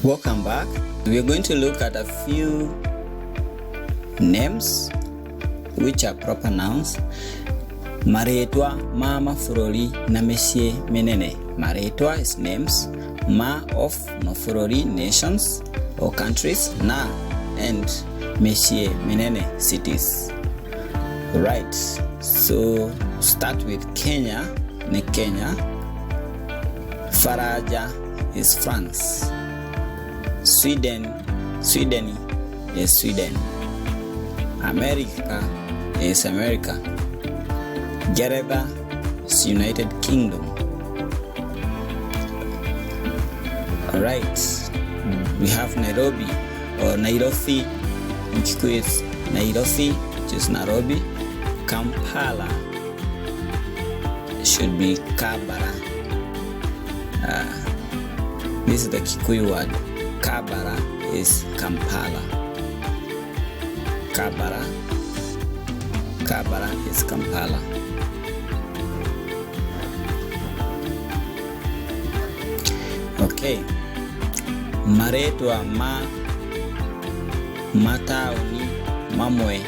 Welcome back. We're going to look at a few names which are proper nouns. Marĩĩtwa ma mabũrũri na mĩciĩ mĩnene. Marĩĩtwa is names. Ma of mabũrũri, nations or countries. Na and mĩciĩ mĩnene, cities. Right. So start with Kenya. Ni Kenya. Baranja is France. Swideni is Sweden. Amerika is America. Ngeretha is United Kingdom. Alright, we have Nairobi or Nairobi. In Kikuyu is Nairobi, which is Nairobi. Kampala should be Kambara. This is the Kikuyu word. Kambara is Kampala. Kambara is Kampala. Okay. Marĩĩtwa ma mataũni mamwe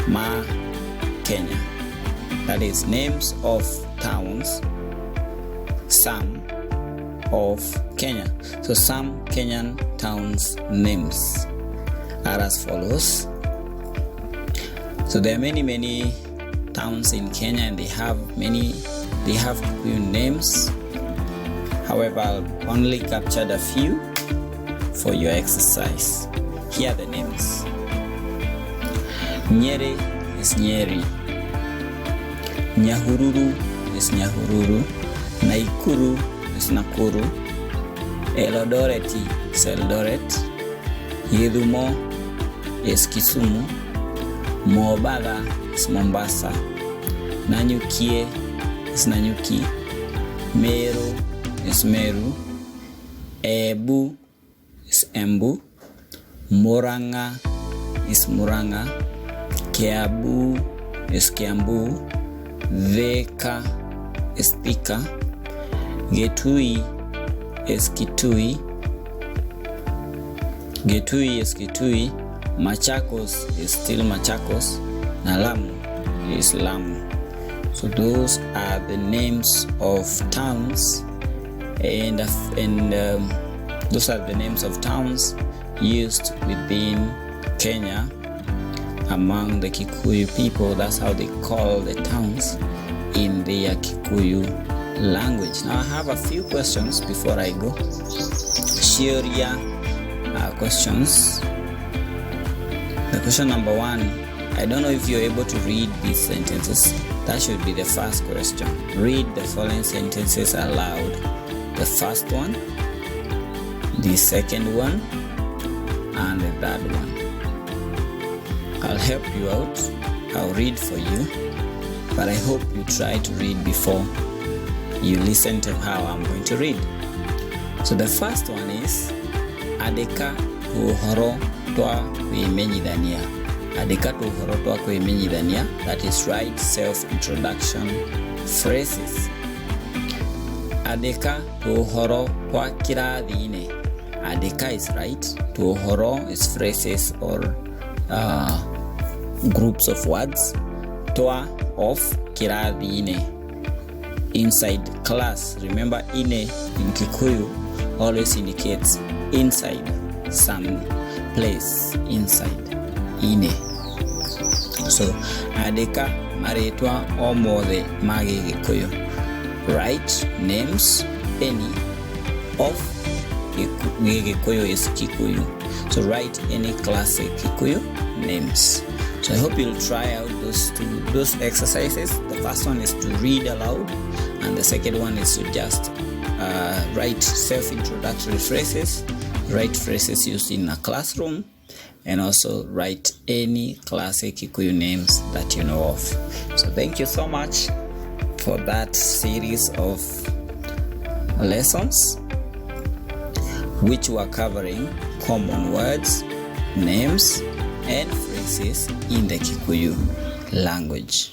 ma Kenya. That is names of towns, some of Kenya. So some Kenyan towns names are as follows. So there are many towns in Kenya and they have Kikuyu names. However, I'll only captured a few for your exercise. Here are the names. Nyeri is Nyeri. Nyahururu is Nyahururu. Naikuru is Nakuru. Elodoreti is Eldoret. Gĩthumo is Kisumu. Mombatha is Mombasa. Nanyukiĩ is Nanyuki. Mĩrũ is Mĩrũ. Embu is Embu. Mũrang'a is Mũrang'a. Kiambu is Kiambu. Thika is Thika. Gitui is Kitui. Gitui is Kitui. Machakos is still Machakos. Na Lamu is Lamu. So those are the names of towns and those are the names of towns used within Kenya among the Kikuyu people. That's how they call the towns in their Kikuyu language. Now I have a few questions before I go. Sheria questions. The question number 1, I don't know if you're able to read these sentences. That should be the first question. Read the following sentences aloud. The first one, the second one, and the third one. I'll help you out. I'll read for you, but I hope you try to read before you listen to how I'm going to read. So the first one is andĩka tũhoro twa kwĩmenyithania. Andĩka tũhoro twa kwĩmenyithania. That is right, self-introduction phrases. Andĩka tũhoro twa kĩrathi-inĩ. Andĩka is right. Tũhoro is phrases or groups of words. Twa of kĩrathi-inĩ. Inside class. Remember, ine in Kikuyu always indicates inside some place. Inside. Ine. So, andĩka marĩĩtwa o mothe ma Gĩgĩkũyũ. Write names any of Gĩgĩkũyũ is Kikuyu. So write any classic Kikuyu names. So I hope you'll try out those exercises. The first one is to read aloud, and the second one is to just write self-introductory phrases, write phrases used in a classroom, and also write any classic Kikuyu names that you know of. So thank you so much for that series of lessons which were covering common words, names, and phrases in the Kikuyu language.